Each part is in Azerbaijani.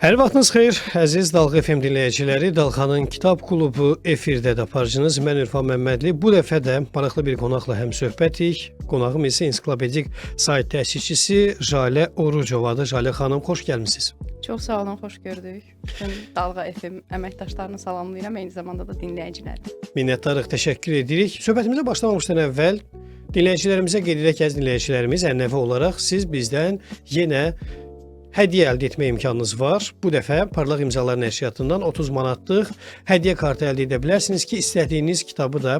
Hər vaxtınız xeyir, əziz Dalğa FM dinləyiciləri. Dalğanın Kitab Klubu efirdə də aparıcınız. Mən Ürfan Məmmədli. Bu dəfə də maraqlı bir qonaqla həmsöhbətik. Qonağım isə ensiklopedik sayt təsisçisi Jalə Orucovadır. Jalə xanım, xoş gəlmisiniz. Çox sağ olun, xoş gördük. Bütün Dalğa FM əməkdaşlarını salamlayıram, eyni zamanda da dinləyiciləri. Minnətdarıq, təşəkkür edirik. Söhbətimizə başlamamışdan əvvəl dinləyicilərimizə qeyd edək ki, əziz dinləyicilərimiz, ənənəvi olaraq siz bizdən yenə hədiyyə əldə etmə imkanınız var. Bu dəfə Parlaq İmzalar nəşriyyatından 30 manatlıq hədiyyə kartı əldə edə bilərsiniz ki, istədiyiniz kitabı da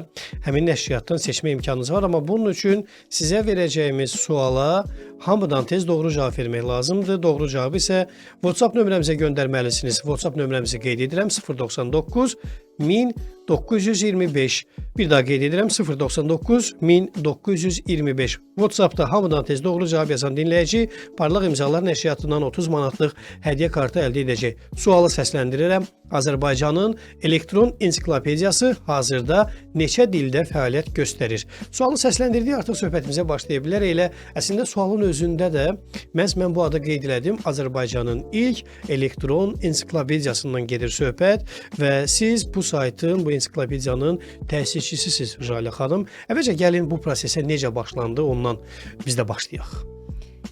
həmin nəşriyyatdan seçmə imkanınız var. Amma bunun üçün sizə verəcəyimiz suala hamıdan tez doğru cavab vermək lazımdır. Doğru cavabı isə WhatsApp nömrəmizə göndərməlisiniz. WhatsApp nömrəmizi qeyd edirəm 099 1925. Bir daha qeyd edirəm 099 1925. WhatsAppda hamıdan tez doğru cavab yazan dinləyici Parlaq İmzalar nəşriyyatından 30 manatlıq hədiyyə kartı əldə edəcək. Sualı səsləndirirəm. Azərbaycanın elektron ensiklopediyası hazırda neçə dildə fəaliyyət göstərir? Sualı səsləndirdik, artıq söhbətimizə başlaya bilərik. Elə əslində sualın özündə də məhz mən bu adı qeyd elədim. Azərbaycanın ilk elektron ensiklopediyasından gedir söhbət və siz bu saytın, bu ensiklopediyanın təsisçisisiniz Jalə xanım. Əvvəlcə gəlin bu prosesə necə başlandı, ondan biz də başlayaq.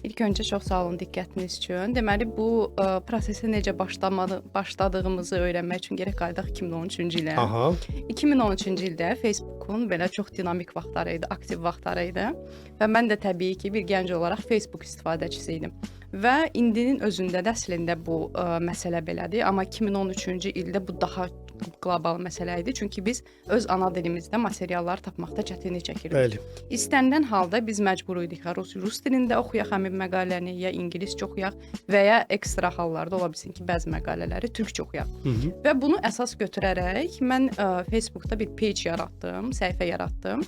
İlk öncə çox sağ olun diqqətiniz üçün. Deməli, bu prosesə necə başladığımızı öyrənmək üçün gərək qayıdaq 2013-cü ilə. 2013-cü ildə Facebookun belə çox dinamik vaxtları idi, aktiv vaxtları idi və mən də təbii ki, bir gənc olaraq Facebook istifadəçisi idim. Və indinin özündə də əslində bu məsələ belədir, amma 2013-cü ildə bu daha qlobal məsələ idi. Çünki biz öz ana dilimizdə materiallar tapmaqda çətinlik çəkirdik. Bəli. İstənilən halda biz məcbur idik rus dilində oxuyaq həmin məqaləni, ya ingiliscə oxuyaq və ya ekstra hallarda ola bilsin ki, bəzi məqalələri türkcə oxuyaq. Və bunu əsas götürərək mən Facebookda bir page yaratdım, səhifə yaratdım.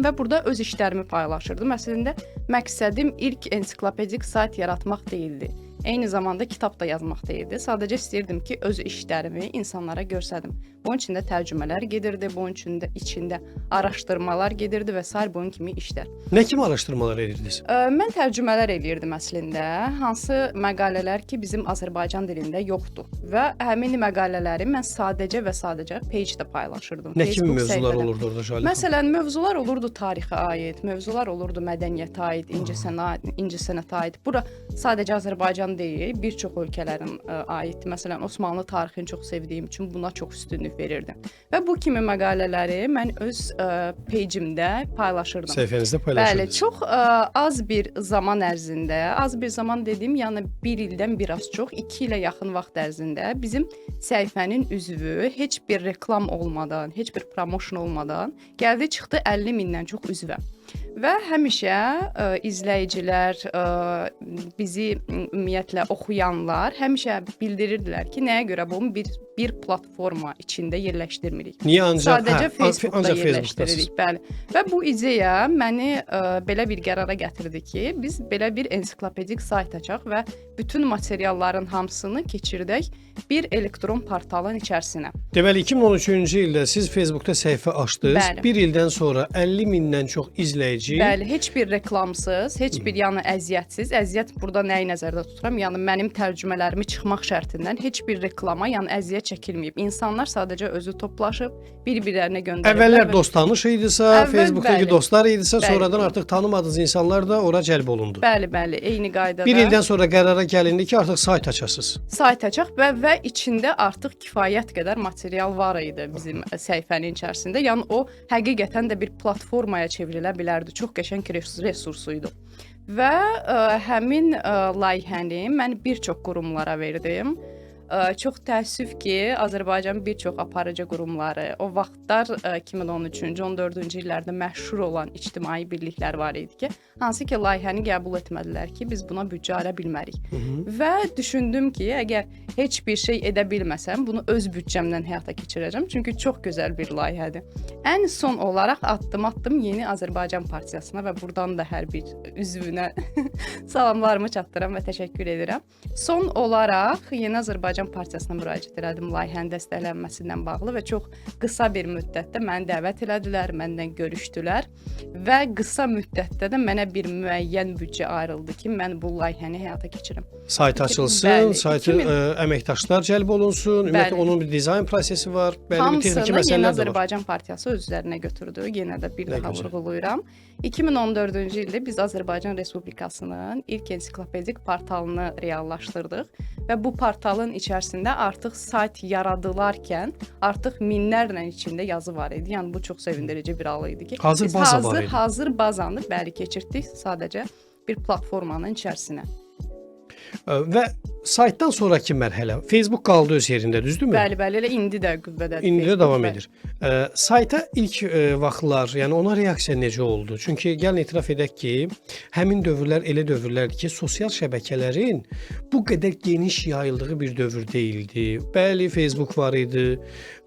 Və burada öz işlərimi paylaşırdım. Əslində məqsədim ilk ensiklopedik sayt yaratmaq deyildi. Eyni zamanda kitab da yazmaq deyildi. Sadəcə istəyirdim ki, öz işlərimi insanlara göstərdim. Bunun içində tərcümələr gedirdi, bunun içində araşdırmalar gedirdi və sair bunun kimi işlər. Nə kimi araşdırmalar edirdiniz? Mən tərcümələr eləyirdim əslində. Hansı məqalələr ki, bizim Azərbaycan dilində yoxdur. Və həmin məqalələri mən sadəcə və sadəcə page-də paylaşırdım. Nə kimi mövzular olurdu orada Jalə? Məsələn, mövzular olurdu tarixə aid, mövzular olurdu mədəniyyətə aid, incəsənətə aid. Bura sadəcə Azərbaycan deyil, bir çox ölkələrin aiddir. Məsələn, Osmanlı tarixini çox sevdiyim üçün buna çox üstünlük verirdim. Və bu kimi məqalələri mən öz page-imdə paylaşırdım. Səhifənizdə paylaşırdınız. Bəli, çox az bir zaman ərzində, az bir zaman dediyim, yəni bir ildən biraz çox, 2 ilə yaxın vaxt ərzində bizim səhifənin üzvü heç bir reklam olmadan, heç bir promotion olmadan gəldi çıxdı 50 mindən çox üzvə. Və həmişə izləyicilər, bizi ümumiyyətlə oxuyanlar həmişə bildirirdilər ki, nəyə görə bunu bir platforma içində yerləşdirmirik. Niyə ancaq? Sadəcə Facebookda yerləşdiririk. Bəli. Və bu ideya məni belə bir qərara gətirdi ki, biz belə bir ensiklopedik sayt açaq və bütün materialların hamısını keçirdək bir elektron portalın içərisinə. Deməli, 2013-cü ildə siz Facebookda səhifə açdınız. Bəli. Bir ildən sonra 50 mindən çox izləyici. Bəli, heç bir reklamsız, heç bir yəni əziyyətsiz. Əziyyət burada nəyi nəzərdə tuturam? Yəni mənim tərcümələrimi çıxmaq şərtindən heç bir reklama, yəni əziyyət çəkilməyib. İnsanlar sadəcə özü toplaşıb bir-birlərinə göndəriblər. Əvvəllər dost tanış idisə, Facebookdakı bəli. dostlar idisə, Bəli. sonradan artıq tanımadığınız insanlar da ora cəlb olundu. Bəli, eyni qaydada. Bir ildən sonra qərara gəlindi ki, artıq sayt açasınız. Sayt açaq və içində artıq kifayət qədər material var idi bizim səhifənin içərisində. Yəni o həqiqətən də bir platformaya çevrilə bilərdi. Çox qəşəng resursuydu. Və həmin layihəni mən bir çox qurumlara verdim. Çox təəssüf ki, Azərbaycanın bir çox aparıcı qurumları, o vaxtlar 2013-cü, 14-cü illərdə məşhur olan ictimai birliklər var idi ki, hansı ki, layihəni qəbul etmədilər ki, biz buna büdcə ayıra bilmərik. Və düşündüm ki, əgər heç bir şey edə bilməsəm, bunu öz büdcəmdən həyata keçirəcəm. Çünki çox gözəl bir layihədir. Ən son olaraq addım Yeni Azərbaycan Partiyasına və buradan da hər bir üzvünə salamlarımı çatdıram və təşəkkür edirəm. Son olaraq Yeni Azərbaycan Azərbaycan Partiyasına müraciət elədim layihənin dəstəklənməsindən bağlı və çox qısa bir müddətdə məni dəvət elədilər, məndən görüşdülər və qısa müddətdə də mənə bir müəyyən büdcə ayrıldı ki, mən bu layihəni həyata keçirim. Sayt açılsın, Bəli, saytı 2000 əməkdaşlar cəlb olunsun, ümumiyyətlə Bəli. onun bir dizayn prosesi var, bəli bir texniki Hamısını Yeni məsələlər də var. Azərbaycan Partiyası öz üzərinə götürdü. Yenə də bir Nə daha gözəl. vurğulayıram. 2014-cü ildə biz Azərbaycan Respublikasının ilk ensiklopedik portalını reallaşdırdıq və bu portalın içərisində artıq sayt yaradılarkən artıq minlərlə içində yazı var idi. Yəni bu çox sevindirici bir hal idi ki, Hazır biz baza var idi. hazır bazanı bəli keçirtdik sadəcə bir platformanın içərisinə. Və saytdan sonrakı mərhələ Facebook qaldı öz yerində, düzdürmü? Bəli, elə indi də qüvvədədir. İndi də Facebook, davam bəli. edir. Sayta ilk vaxtlar, yəni ona reaksiya necə oldu? Çünki gəlin etiraf edək ki, həmin dövrlər elə dövrlərdir ki, sosial şəbəkələrin bu qədər geniş yayıldığı bir dövr deyildi. Bəli, Facebook var idi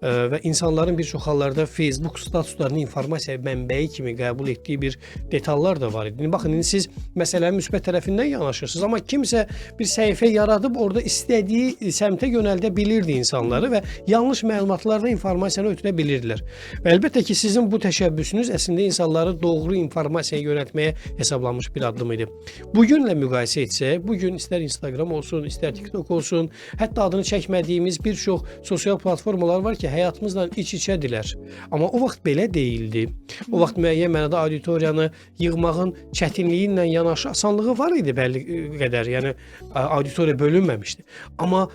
və insanların bir çox hallarda Facebook statuslarını informasiya mənbəyi kimi qəbul etdiyi bir detallar da var idi. İndi baxın, indi siz məsələnin müsbət tərəfindən yanaşırsınız, amma kimsə bir səhifə yaradıb orada istədiyi səmtə yönəldə bilirdi insanları və yanlış məlumatlarla informasiyanı ötürə bilirdilər. Və əlbəttə ki, sizin bu təşəbbüsünüz əslində insanları doğru informasiyaya yönəltməyə hesablanmış bir addım idi. Bu günlə müqayisə etsək, bu gün istər Instagram olsun, istər TikTok olsun, hətta adını çəkmədiyimiz bir çox sosial platformalar var ki, həyatımızla iç-içədirlər. Amma o vaxt belə deyildi. O vaxt müəyyən mənada auditoriyanı yığmağın çətinliyi ilə yanaşı asanlığı var idi bəlli qədər. Yəni auditoriya bölünməmişdi. Amma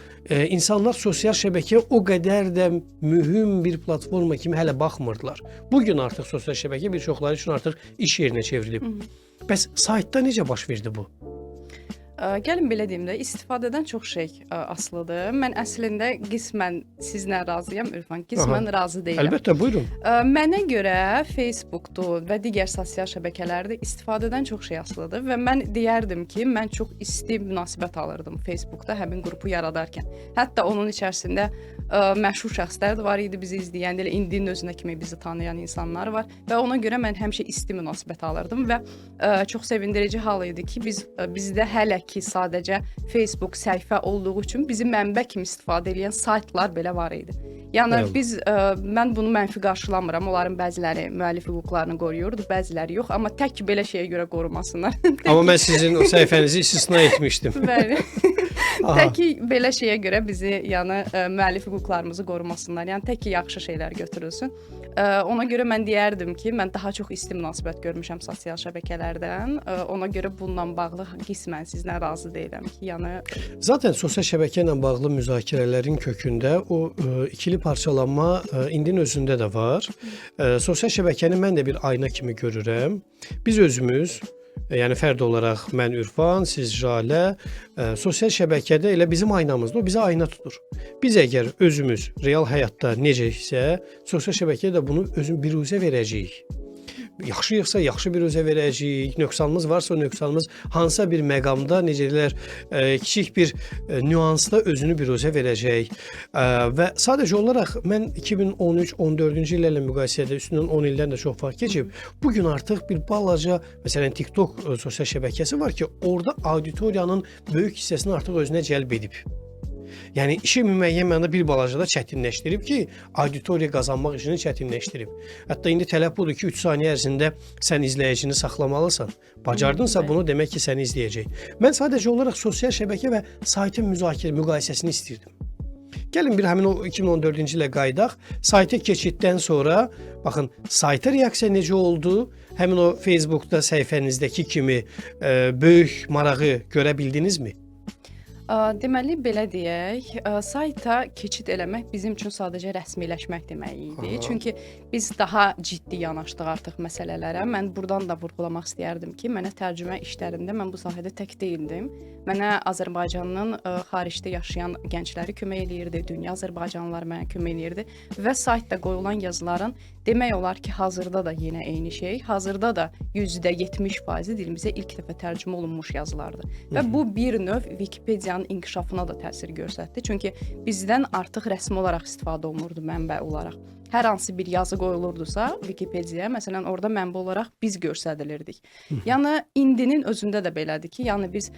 insanlar sosial şəbəkəyə o qədər də mühüm bir platforma kimi hələ baxmırdılar. Bu gün artıq sosial şəbəkə bir çoxları üçün artıq iş yerinə çevrilib. Bəs saytda necə baş verdi bu? Gəlin belə deyim də, istifadədən çox şey asılıdır. Mən əslində qismən sizlə razıyam Ürfan, qismən razı deyiləm. Əlbəttə, buyurun. Mənə görə Facebookdur və digər sosial şəbəkələrdə istifadədən çox şey asılıdır və mən deyərdim ki, mən çox isti münasibət alırdım Facebookda həmin qrupu yaradarkən. Hətta onun içərisində məşhur şəxslər də var idi bizi izləyəndə, elə indinin özünə kimi bizi tanıyan insanlar var və ona görə mən həmişə isti münasibət alırdım və çox sevindirici hal idi ki, bizdə hələ ki sadəcə Facebook səhifə olduğu üçün bizi mənbə kimi istifadə edən saytlar belə var idi. Yəni mən bunu mənfi qarşılamıram. Onların bəziləri müəllif hüquqlarını qoruyurdu, bəziləri yox, amma tək belə şeyə görə qorumasınlar. Amma mən sizin o səhifənizi istisna etmişdim. Bəli. Tək ki belə şeyə görə bizi, yəni müəllif hüquqlarımızı qorumasınlar. Yəni tək ki yaxşı şeylər götürülsün. Ona görə mən deyərdim ki, mən daha çox isti münasibət görmüşəm sosial şəbəkələrdən. Ona görə bununla bağlı qismən sizlə razı deyiləm ki, yəni Zaten sosial şəbəkə ilə bağlı müzakirələrin kökündə o ikili parçalanma indinin özündə də var. Sosial şəbəkəni mən də bir ayna kimi görürəm. Biz özümüz, yəni fərd olaraq mən Ürfan, siz Jalə, sosial şəbəkədə elə bizim aynamızdır, o bizə ayna tutur. Biz əgər özümüz real həyatda necəsə, sosial şəbəkəyə də bunu biruzə verəcəyik. Yaxşıyıqsa yaxşı bir özə verəcəyik, nöqsanımız varsa o nöqsanımız hansısa bir məqamda, necə deyirlər, kiçik bir nüansda özünü bir özə verəcək. Və sadəcə olaraq mən 2013-14-cü illərlə müqayisədə üstündən 10 ildən də çox vaxt keçib, bu gün artıq bir balaca, məsələn TikTok sosial şəbəkəsi var ki, orada auditoriyanın böyük hissəsini artıq özünə cəlb edib. Yəni işi müəyyən mənada bir balaca da çətinləşdirib ki, auditoriya qazanmaq işini çətinləşdirib. Hətta indi tələb budur ki, 3 saniyə ərzində sən izləyicini saxlamalısan. Bacardınsa bunu demək ki, səni izləyəcək. Mən sadəcə olaraq sosial şəbəkə və saytın müqayisəsini istirdim. Gəlin bir həmin o 2014-cü ilə qayıdaq. Sayta keçiddən sonra, baxın, sayta reaksiya necə oldu? Həmin o Facebookda səhifənizdəki kimi böyük marağı görə bildinizmi? Deməli, belə deyək, sayta keçid eləmək bizim üçün sadəcə rəsmiləşmək demək idi. Çünki biz daha ciddi yanaşdıq artıq məsələlərə. Mən buradan da vurğulamaq istəyərdim ki, mənə tərcümə işlərində mən bu sahədə tək deyildim. Mənə Azərbaycanın xaricdə yaşayan gəncləri kömək eləyirdi, dünya Azərbaycanlıları mənə kömək eləyirdi və saytda qoyulan yazıların demək olar ki, hazırda da yenə eyni şey, hazırda da %70% dilimizə ilk dəfə tərcümə olunmuş yazılardır. Və bu bir növ Wikipediyanın inkişafına da təsir göstərdi. Çünki bizdən artıq rəsmi olaraq istifadə olunurdu mənbə olaraq. hər hansı bir yazı qoyulurdusa Wikipediyaya, məsələn, orada mənbə olaraq biz göstərilirdik. Yəni indinin özündə də belədir ki, yəni biz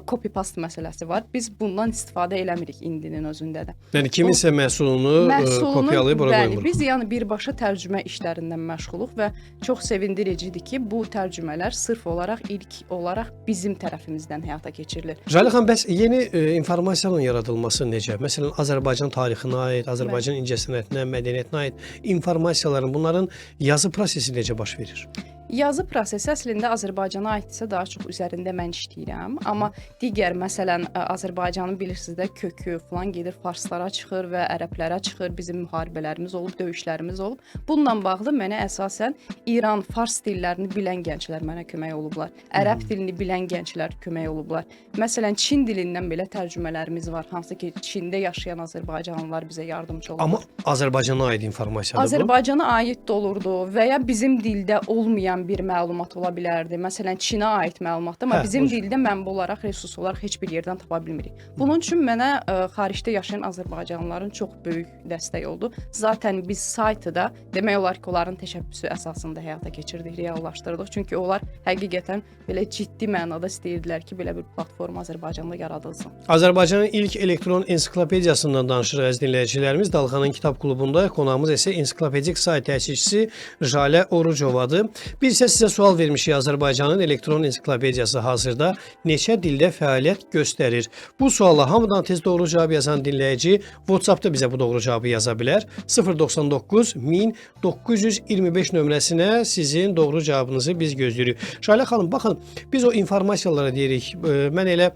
copy paste məsələsi var. Biz bundan istifadə eləmirik indinin özündə də. Yəni kiminsə məhsulunu kopyalayıb ora qoymuruq. Biz yəni birbaşa tərcümə işlərindən məşğuluq və çox sevindiricidir ki, bu tərcümələr sırf olaraq ilk olaraq bizim tərəfimizdən həyata keçirilir. Jalə xanım, bəs yeni informasiyanın yaradılması necə? Məsələn, Azərbaycan tarixinə aid, Azərbaycan incəsənətinə, mədəniyyətinə aid informasiyaların, bunların yazı prosesi necə baş verir? Yazı prosesi əslində Azərbaycana aiddirsə daha çox üzərində mən işləyirəm. Amma digər, məsələn, Azərbaycanın bilirsiniz də kökü falan gedir farslara çıxır və ərəblərə çıxır. Bizim müharibələrimiz olub, döyüşlərimiz olub. Bununla bağlı mənə əsasən İran, fars dillərini bilən gənclər mənə kömək olublar. Ərəb dilini bilən gənclər kömək olublar. Məsələn, Çin dilindən belə tərcümələrimiz var, hansı ki, Çində yaşayan azərbaycanlılar bizə yardımcı olurlar. Amma Azərbaycana aid informasiyadır bu. Azərbaycana aid də olurdu və ya bizim dildə olmayan bir məlumat ola bilərdi. Məsələn, Çinə aid məlumatdır, amma bizim dildə mənbə olaraq, resurs olaraq heç bir yerdən tapa bilmirik. Bunun üçün mənə xaricdə yaşayan azərbaycanlıların çox böyük dəstək oldu. Zaten biz saytı da demək olar ki, onların təşəbbüsü əsasında həyata keçirdik, reallaşdırdıq. Çünki onlar həqiqətən belə ciddi mənada istəyirdilər ki, belə bir platforma Azərbaycanda yaradılsın. Azərbaycanın ilk elektron ensiklopediyasından danışırıq əziz dinləyicilərimiz. Dalğanın Kitab Klubunda qonağımız isə ensiklopedik sayt təşkiçisi Jalə Orucovadır. Biz isə sizə sual vermişik. Azərbaycanın elektron ensiklopediyası hazırda neçə dildə fəaliyyət göstərir? Bu suala hamıdan tez doğru cavab yazan dinləyici WhatsApp-da bizə bu doğru cavabı yaza bilər. 099 1925 nömrəsinə sizin doğru cavabınızı biz gözləyirik. Jalə xanım, baxın, biz o informasiyalara deyirik. Mən elə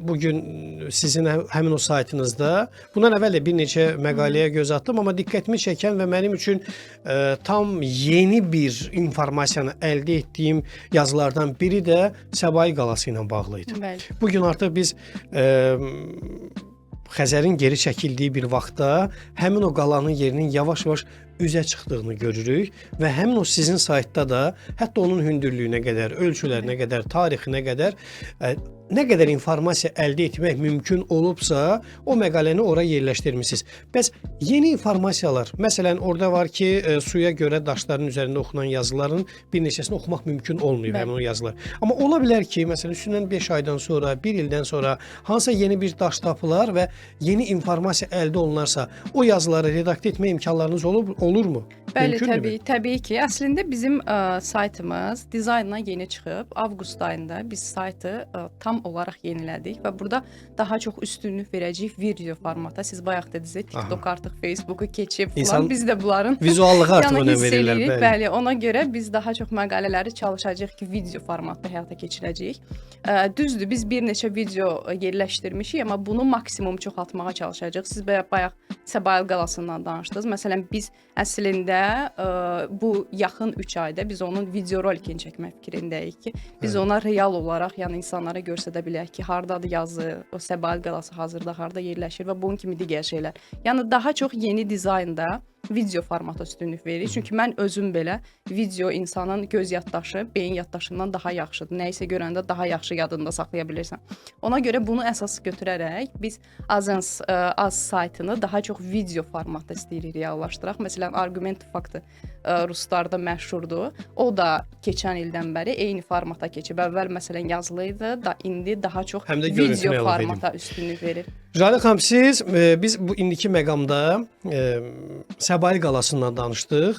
bugün sizin həmin o saytınızda bundan əvvəl də bir neçə məqaləyə göz atdım, amma diqqətimi çəkən və mənim üçün tam yeni bir informasiyanı əldə etdiyim yazılardan biri də Səbail qalası ilə bağlı idi. Bəli. Bugün artıq biz Xəzərin geri çəkildiyi bir vaxtda həmin o qalanın yerinin yavaş-yavaş üzə çıxdığını görürük və həmin o sizin saytda da hətta onun hündürlüyünə qədər, ölçülərinə qədər, tarixinə qədər nə qədər informasiya əldə etmək mümkün olubsa, o məqaləni ora yerləşdirmisiniz. Bəs yeni informasiyalar, məsələn, orada var ki, suya görə daşların üzərində oxunan yazıların bir neçəsini oxumaq mümkün olmuyor həmin o yazılar. Amma ola bilər ki, məsələn, üstündən 5 aydan sonra, 1 ildən sonra hansısa yeni bir daş tapılar və yeni informasiya əldə olunarsa, o yazıları redaktə etmə imkanlarınız olurmu? Bəli, təbii ki. Əslində bizim saytımız dizaynına yeni çıxıb. Avqust ayında biz saytı tam olaraq yenilədik və burada daha çox üstünlük verəcəyik video formata. Siz bayaq dediniz, TikTok artıq Facebooku keçib falan. Biz də bunların vizuallığa artıq önəm verirlər. Bəli, ona görə biz daha çox məqalələri çalışacağıq ki, video formatda həyata keçirəcəyik. Düzdür, biz bir neçə video yerləşdirmişik, amma bunu maksimum çoxaltmağa çalışacağıq. Siz bayaq Səbail qalasından danışdınız. Məsələn, biz əslində bu yaxın 3 ayda biz onun video rolikini çəkmək fikrindəyik ki, biz ona real olaraq, yəni insanlara göstərə bilək ki, hardadır yazı, o Səbail qalası hazırda harda yerləşir və bunun kimi digər şeylər. Yəni daha çox yeni dizaynda video formata üstünlük veririk. Çünki mən özüm belə video insanın göz yaddaşı, beyin yaddaşından daha yaxşıdır. Nəyisə görəndə daha yaxşı yadında saxlaya bilirsən. Ona görə bunu əsas götürərək biz Az saytını daha çox video formatda istəyirik reallaşdıraq. Məsələn, Argument faktı ruslarda məşhurdur. O da keçən ildən bəri eyni formata keçib. Əvvəl məsələn yazılıydı, indi daha çox video formata üstünlük verir. Jalə xanım, siz biz bu indiki məqamda Səbail qalasından danışdıq.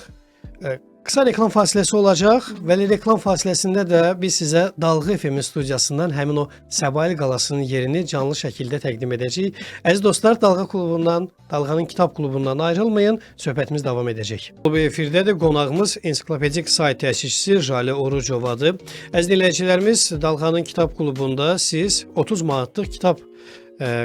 Qısa reklam fasiləsi olacaq və reklam fasiləsində də biz sizə Dalğa FM studiyasından həmin o Səbail qalasının yerini canlı şəkildə təqdim edəcəyik. Əziz dostlar, Dalğa klubundan, Dalğanın Kitab Klubundan ayrılmayın, söhbətimiz davam edəcək. Bu efirdədir, qonağımız ensiklopedik sayt təşkiçisi Jalə Orucovadır. Əziz dinləyicilərimiz, Dalğanın Kitab Klubunda siz 30 manatlıq kitab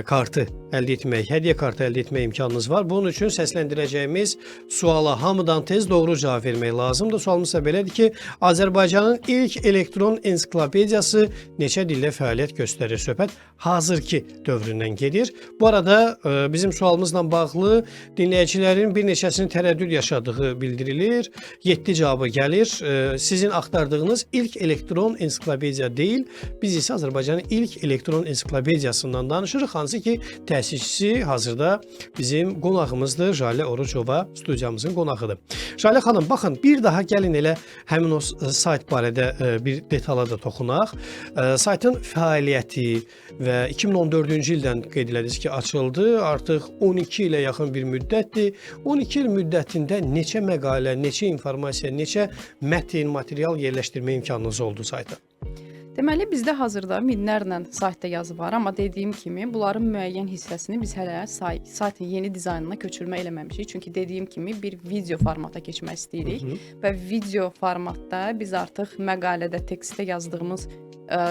kartı əldə etmək, hədiyyə kartı əldə etmək imkanınız var. Bunun üçün səsləndirəcəyimiz suala hamıdan tez doğru cavab vermək lazımdır. Sualımız isə belədir ki, Azərbaycanın ilk elektron ensiklopediyası neçə dildə fəaliyyət göstərir? Söhbət hazırki dövründən gedir. Bu arada bizim sualımızla bağlı dinləyicilərin bir neçəsinin tərəddüd yaşadığı bildirilir. 7 cavabı gəlir. Sizin axtardığınız ilk elektron ensiklopediya deyil. Biz isə Azərbaycanın ilk elektron ensiklopediyasından danışırıq. danışırıq, hansı ki, təsisçisi hazırda bizim qonağımızdır. Jalə Orucova studiyamızın qonağıdır. Jalə xanım, baxın, bir daha gəlin elə həmin o sayt barədə bir detala da toxunaq. Saytın fəaliyyəti və 2014-cü ildən qeyd elədiniz ki, açıldı. Artıq 12 ilə yaxın bir müddətdir. 12 il müddətində neçə məqalə, neçə informasiya, neçə mətn, material yerləşdirmə imkanınız oldu sayta? Deməli, bizdə hazırda minlərlə saytda yazı var, amma dediyim kimi, bunların müəyyən hissəsini biz hələ saytın yeni dizaynına köçürmə eləməmişik. Çünki dediyim kimi bir video formata keçmək istəyirik və video formatda biz artıq məqalədə, tekstdə yazdığımız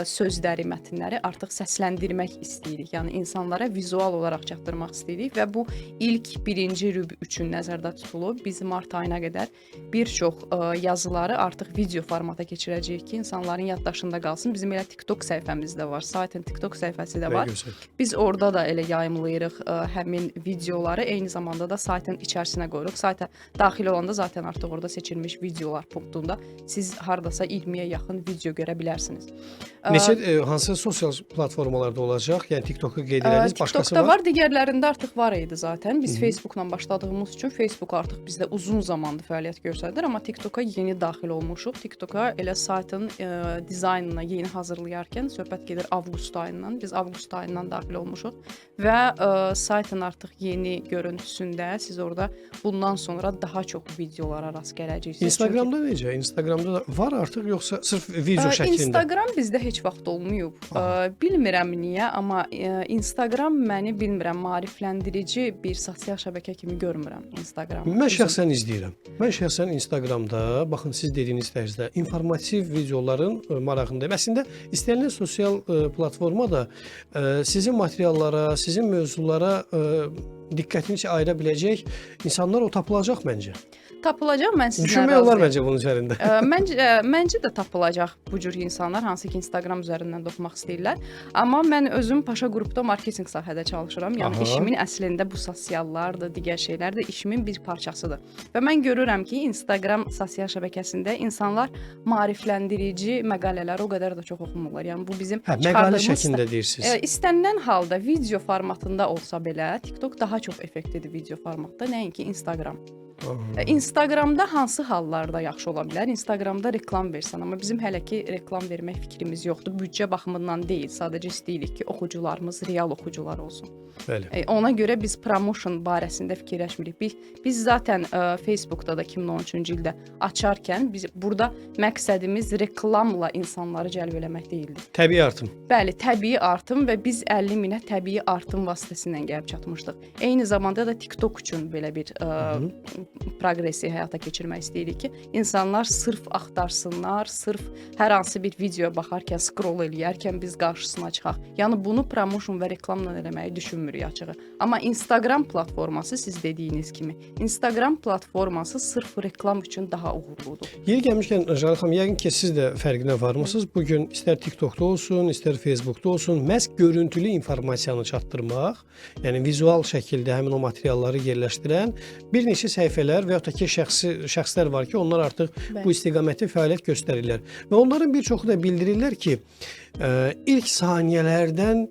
sözləri, mətnləri artıq səsləndirmək istəyirik. Yəni insanlara vizual olaraq çatdırmaq istəyirik və bu ilk birinci rüb üçün nəzərdə tutulub. Biz mart ayına qədər bir çox yazıları artıq video formata keçirəcəyik ki, insanların yaddaşında qalsın. Bizim elə TikTok səhifəmiz də var, saytın TikTok səhifəsi də var. Biz orada da elə yayımlayırıq həmin videoları, eyni zamanda da saytın içərisinə qoyuruq. Sayta daxil olanda zaten artıq orada seçilmiş videolar punktunda siz hardasa 20-yə yaxın video görə bilərsiniz. Neçə hansı sosial platformalarda olacaq? Yəni TikTok-u qeyd elədiniz, başqası TikTokda var? digərlərində artıq var idi zaten. Biz Facebookla başladığımız üçün Facebook artıq bizdə uzun zamandır fəaliyyət göstərir, amma TikToka yeni daxil olmuşuq. TikToka elə saytın dizaynına yeni hazırlayarkən söhbət gedir avqust ayından. Biz avqust ayından daxil olmuşuq və saytın artıq yeni görüntüsündə siz orada bundan sonra daha çox videolara rast gələcəksiniz. Instagramda necə? Instagramda da var artıq yoxsa sırf video şəklində? Instagram bizdə heç vaxt olmayıb. Bilmirəm niyə, amma Instagram məni bilmirəm, maarifləndirici bir sosial şəbəkə kimi görmürəm Instagram. Mən şəxsən izləyirəm. Mən şəxsən Instagramda, baxın siz dediyiniz tərzdə informativ videoların marağındayım. Əslində istənilən sosial platforma da sizin materiallara, sizin mövzulara diqqətinizi ayıra biləcək insanlar o tapılacaq məncə. Tapılacaq, mən sizlə Düşünmək olar məncə bunun üzərində. Məncə də tapılacaq bu cür insanlar, hansı ki Instagram üzərindən də oxumaq istəyirlər. Amma mən özüm Paşa qrupda marketinq sahədə çalışıram. Yəni işimin əslində bu sosiallardır, digər şeylər də işimin bir parçasıdır. Və mən görürəm ki, Instagram sosial şəbəkəsində insanlar maarifləndirici məqalələri o qədər də çox oxumurlar. Yəni bu bizim məqalə şəklində deyirsiniz. İstənilən halda video formatında olsa belə, TikTok daha çox effektivdir video formatda, nəinki Instagram. Instagramda hansı hallarda yaxşı ola bilər? Instagramda reklam versən, amma bizim hələ ki reklam vermək fikrimiz yoxdur. Büdcə baxımından deyil, sadəcə istəyirik ki, oxucularımız real oxucular olsun. Bəli. Ona görə biz promotion barəsində fikirləşmirik. Biz zaten Facebookda da 2013-cü ildə açarkən biz burada məqsədimiz reklamla insanları cəlb eləmək deyildi. Təbii artım. Bəli, təbii artım və biz 50 minə təbii artım vasitəsilə gəlib çatmışdıq. Eyni zamanda da TikTok üçün belə bir proqresi həyata keçirmək istəyirik ki, insanlar sırf axtarsınlar, sırf hər hansı bir videoya baxarkən, scroll eləyərkən biz qarşısına çıxaq. Yəni bunu promotion və reklamla eləməyi düşünmürük açığı. Amma Instagram platforması siz dediyiniz kimi, Instagram platforması sırf reklam üçün daha uğurludur. Yeri gəlmişkən Jalə xanım, yəqin ki siz də fərqinə varmısınız. Bu gün istər TikTokda olsun, istər Facebookda olsun, məhz görüntülü informasiyanı çatdırmaq, yəni vizual şəkildə həmin o materialları yerləşdirən bir neçə səhifələr və ya da ki şəxslər var ki, onlar artıq bu istiqamətdə fəaliyyət göstərirlər. Və onların bir çoxu da bildirirlər ki, ilk saniyələrdən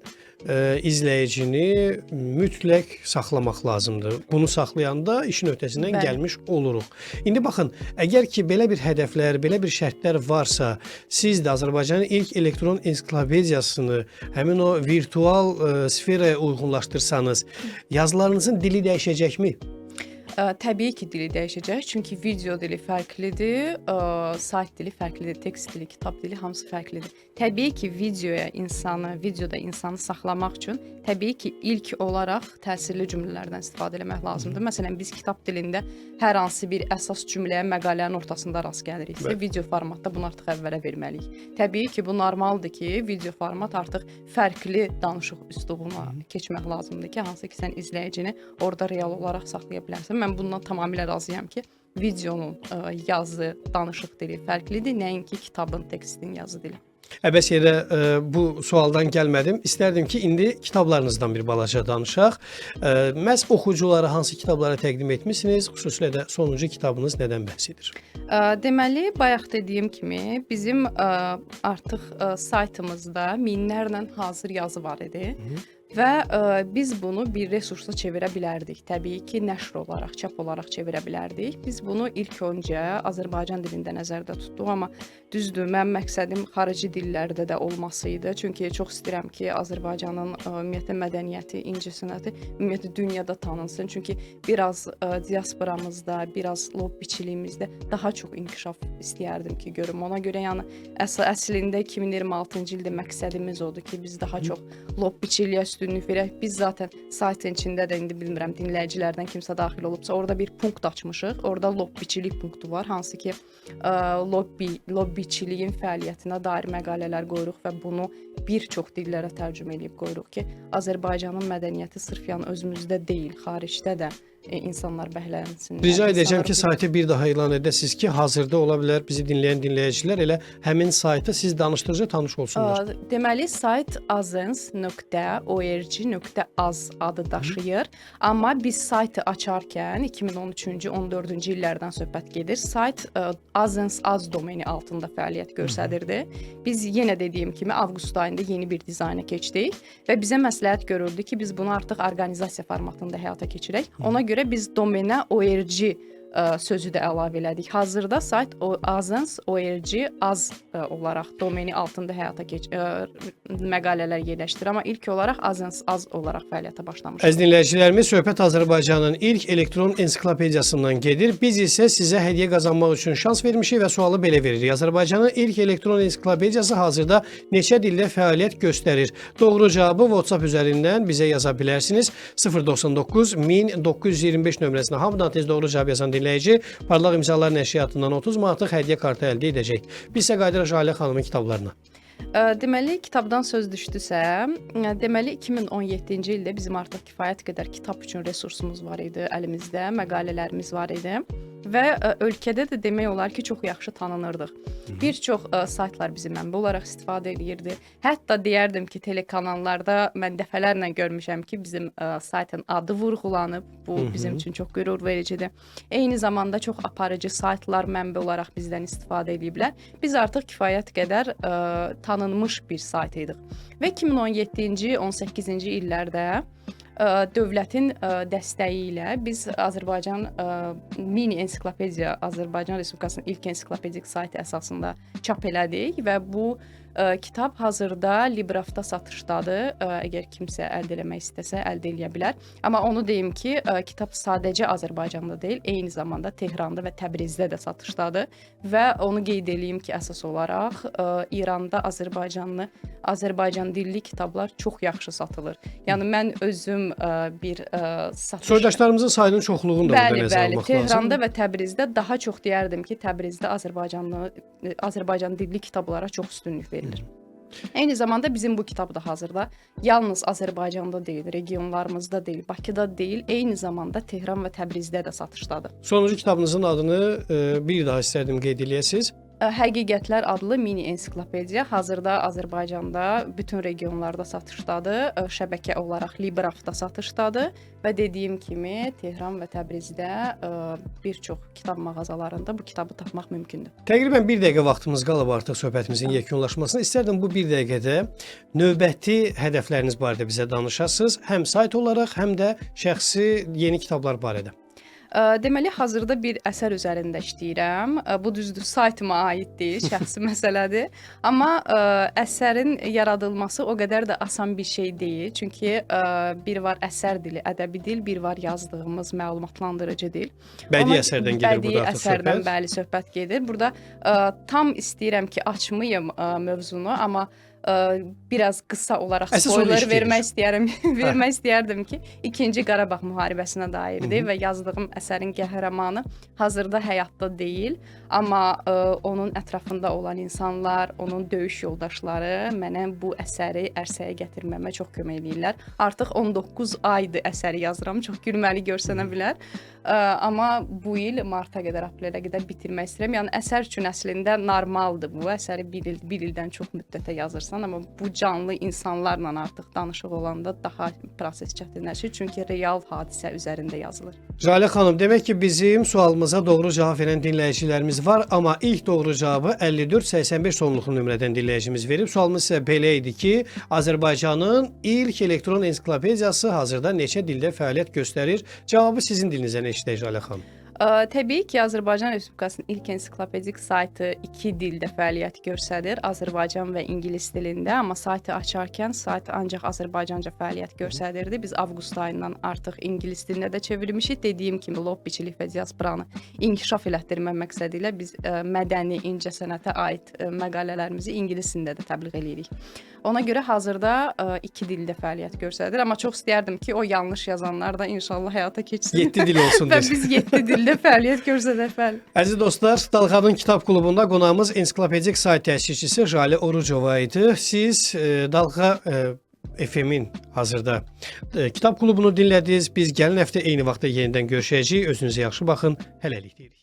izləyicini mütləq saxlamaq lazımdır. Bunu saxlayanda işin öhdəsindən gəlmiş oluruq. İndi baxın, əgər ki belə bir hədəflər, belə bir şərtlər varsa, siz də Azərbaycanın ilk elektron ensiklopediyasını həmin o virtual sferaya uyğunlaşdırsanız, yazılarınızın dili dəyişəcəkmi? Təbii ki, dili dəyişəcək, çünki video dili fərqlidir, sayt dili fərqlidir, tekst dili, kitab dili hamısı fərqlidir. Təbii ki, videoda insanı saxlamaq üçün təbii ki, ilk olaraq təsirli cümlələrdən istifadə etmək lazımdır. Məsələn, biz kitab dilində hər hansı bir əsas cümləyə məqalənin ortasında rast gəliriksə, video formatda bunu artıq əvvələ verməliyik. Təbii ki, bu normaldır ki, video format artıq fərqli danışıq üslubuna keçmək lazımdır ki, hansı ki, sən izləyicini orada real olaraq saxlaya bilərsən. Mən bundan tamamilə razıyam ki, videonun yazı, danışıq dili fərqlidir, nəinki kitabın, tekstin yazı dili. Əbəs yerə bu sualdan gəlmədim. İstərdim ki, indi kitablarınızdan bir balaca danışaq. Məhz oxuculara hansı kitabları təqdim etmisiniz? Xüsusilə də sonuncu kitabınız nədən bəhs edir? Deməli, bayaq dediyim kimi, bizim artıq saytımızda minlərlə hazır yazı var idi. və biz bunu bir resursa çevirə bilərdik. Təbii ki, nəşr olaraq, çap olaraq çevirə bilərdik. Biz bunu ilk öncə Azərbaycan dilində nəzərdə tutduq, amma düzdür, mənim məqsədim xarici dillərdə də olması idi. Çünki çox istəyirəm ki, Azərbaycanın ümumiyyətlə mədəniyyəti, incəsənəti ümumiyyətlə dünyada tanınsın. Çünki biraz diasporamızda, biraz lobbiçiliyimizdə daha çox inkişaf istəyərdim ki, görüm. Ona görə yəni əslində 2026-cı ildə məqsədimiz odur ki, biz daha çox lobbiçiliyə üstünlük verək. Biz zaten saytın içində də indi bilmirəm dinləyicilərdən kimsə daxil olubsa, orada bir punkt açmışıq. Orada lobbiçilik punktu var, hansı ki lobbiçiliyin fəaliyyətinə dair məqalələr qoyuruq və bunu bir çox dillərə tərcümə edib qoyuruq ki, Azərbaycanın mədəniyyəti sırf yəni özümüzdə deyil, xaricdə də insanlar bəhrələnsin. Rica edəcəm ki, saytı bir daha elan edəsiniz ki, hazırda ola bilər bizi dinləyən dinləyicilər elə həmin saytı siz danışdıqca tanış olsunlar. Deməli, sayt azens.org.az adı daşıyır. Amma biz saytı açarkən 2013-cü, 14-cü illərdən söhbət gedir. Sayt Azens.az domeni altında fəaliyyət göstərirdi. Biz yenə dediyim kimi avqust ayında yeni bir dizayna keçdik və bizə məsləhət görüldü ki, biz bunu artıq orqanizasiya formatında həyata keçirək. Ona görə biz domenə org sözü də əlavə elədik. Hazırda sayt azens.org.az olaraq domeni altında həyata məqalələr yerləşdirir, amma ilk olaraq azens.az olaraq fəaliyyətə başlamışıq. Əziz dinləyicilərimiz, söhbət Azərbaycanın ilk elektron ensiklopediyasından gedir. Biz isə sizə hədiyyə qazanmaq üçün şans vermişik və sualı belə veririk. Azərbaycanın ilk elektron ensiklopediyası hazırda neçə dildə fəaliyyət göstərir? Doğru cavabı WhatsApp üzərindən bizə yaza bilərsiniz. 099 1925 nömrəsinə hamıdan tez doğru cavab yazan dinləyici Parlaq İmzalar Nəşriyyatından 30 manatlıq hədiyyə kartı əldə edəcək. Biz isə qayıdırıq Jalə xanımın kitablarına. Deməli, kitabdan söz düşdüsə, deməli 2017-ci ildə bizim artıq kifayət qədər kitab üçün resursumuz var idi əlimizdə, məqalələrimiz var idi və ölkədə də demək olar ki, çox yaxşı tanınırdıq. Bir çox saytlar bizi mənbə olaraq istifadə edirdi. Hətta deyərdim ki, telekanallarda mən dəfələrlə görmüşəm ki, bizim saytın adı vurğulanıb. Bu bizim üçün çox qürur vericidir. Eyni zamanda çox aparıcı saytlar mənbə olaraq bizdən istifadə ediblər. Biz artıq kifayət qədər tanınmış bir sayt idik. Və 2017-ci, 18-ci illərdə dövlətin dəstəyi ilə biz Azərbaycan mini ensiklopediya, Azərbaycan Respublikasının ilk ensiklopedik saytı əsasında çap elədik və bu kitab hazırda Librafda satışdadır. Əgər kimsə əldə eləmək istəsə, əldə eləyə bilər. Amma onu deyim ki, kitab sadəcə Azərbaycanda deyil, eyni zamanda Tehranda və Təbrizdə də satışdadır və onu qeyd eləyim ki, əsas olaraq İranda Azərbaycan dilli kitablar çox yaxşı satılır. Yəni mən özüm bir satış... Soydaşlarımızın sayının çoxluğunu da burada nəzərə almaq lazım. Tehranda və Təbrizdə daha çox deyərdim ki, Təbrizdə Azərbaycan dilli kitablara çox üstünlük verilir. Eyni zamanda bizim bu kitab da hazırda yalnız Azərbaycanda deyil, regionlarımızda deyil, Bakıda deyil, eyni zamanda Tehran və Təbrizdə də satışdadır. Sonuncu kitabınızın adını bir daha istərdim qeyd eləyəsiniz. Həqiqətlər adlı mini ensiklopediya hazırda Azərbaycanda bütün regionlarda satışdadır. Şəbəkə olaraq Librafda satışdadır və dediyim kimi Tehran və Təbrizdə bir çox kitab mağazalarında bu kitabı tapmaq mümkündür. Təqribən 1 dəqiqə vaxtımız qalıb artıq söhbətimizin yekunlaşmasına. İstərdim bu 1 dəqiqədə növbəti hədəfləriniz barədə bizə danışasınız. Həm sayt olaraq, həm də şəxsi yeni kitablar barədə. Deməli, hazırda bir əsər üzərində işləyirəm. Bu düzdür, saytıma aid deyil, şəxsi məsələdir. Amma əsərin yaradılması o qədər də asan bir şey deyil. Çünki bir var əsər dili, ədəbi dil, bir var yazdığımız məlumatlandırıcı dil. Bədii əsərdən gedir burada artıq söhbət. Bədii əsərdən bəli söhbət gedir. Burada tam istəyirəm ki, açmayım mövzunu, amma biraz qısa olaraq spoiler vermək istəyərdim ki, 2-ci Qarabağ müharibəsinə dairdir və yazdığım əsərin qəhrəmanı hazırda həyatda deyil, amma onun ətrafında olan insanlar, onun döyüş yoldaşları mənə bu əsəri ərsəyə gətirməmə çox kömək edirlər. Artıq 19 aydır əsəri yazıram, çox gülməli görsənə bilər. Amma bu il marta qədər, aprelə qədər bitirmək istəyirəm. Yəni əsər üçün əslində normaldır bu. Əsəri bir ildən çox müddətə yazırsan. danışasan, amma bu canlı insanlarla artıq danışıq olanda daha proses çətinləşir, çünki real hadisə üzərində yazılır. Jalə xanım, demək ki, bizim sualımıza doğru cavab verən dinləyicilərimiz var, amma ilk doğru cavabı 5485 sonluqlu nömrədən dinləyicimiz verib. Sualımız isə belə idi ki, Azərbaycanın ilk elektron ensiklopediyası hazırda neçə dildə fəaliyyət göstərir? Cavabı sizin dilinizdən eşidək Jalə xanım. Təbii ki, Azərbaycan Respublikasının ilk ensiklopedik saytı 2 dildə fəaliyyət göstərir, Azərbaycan və ingilis dilində, amma saytı açarkən sayt ancaq Azərbaycanca fəaliyyət göstərirdi. Biz avqust ayından artıq ingilis dilinə də çevirmişik. Dediyim kimi, lobbiçilik və diasporanı inkişaf elətdirmək məqsədi ilə biz mədəni, incəsənətə aid məqalələrimizi ingilis dilində də təbliğ edirik. Ona görə hazırda 2 dildə fəaliyyət göstərir, amma çox istəyərdim ki, o yanlış yazanlar da inşallah həyata keçsin. 7 dil olsun və deyir. biz 7 dildə fəaliyyət göstərək. Əziz dostlar, Dalğanın Kitab Klubunda qonağımız ensiklopedik sayt təşkiçisi Jalə Orucova idi. Siz Dalğa FM-in hazırda Kitab Klubunu dinlədiniz. Biz gələn həftə eyni vaxtda yenidən görüşəcəyik. Özünüzə yaxşı baxın. Hələlik deyirik.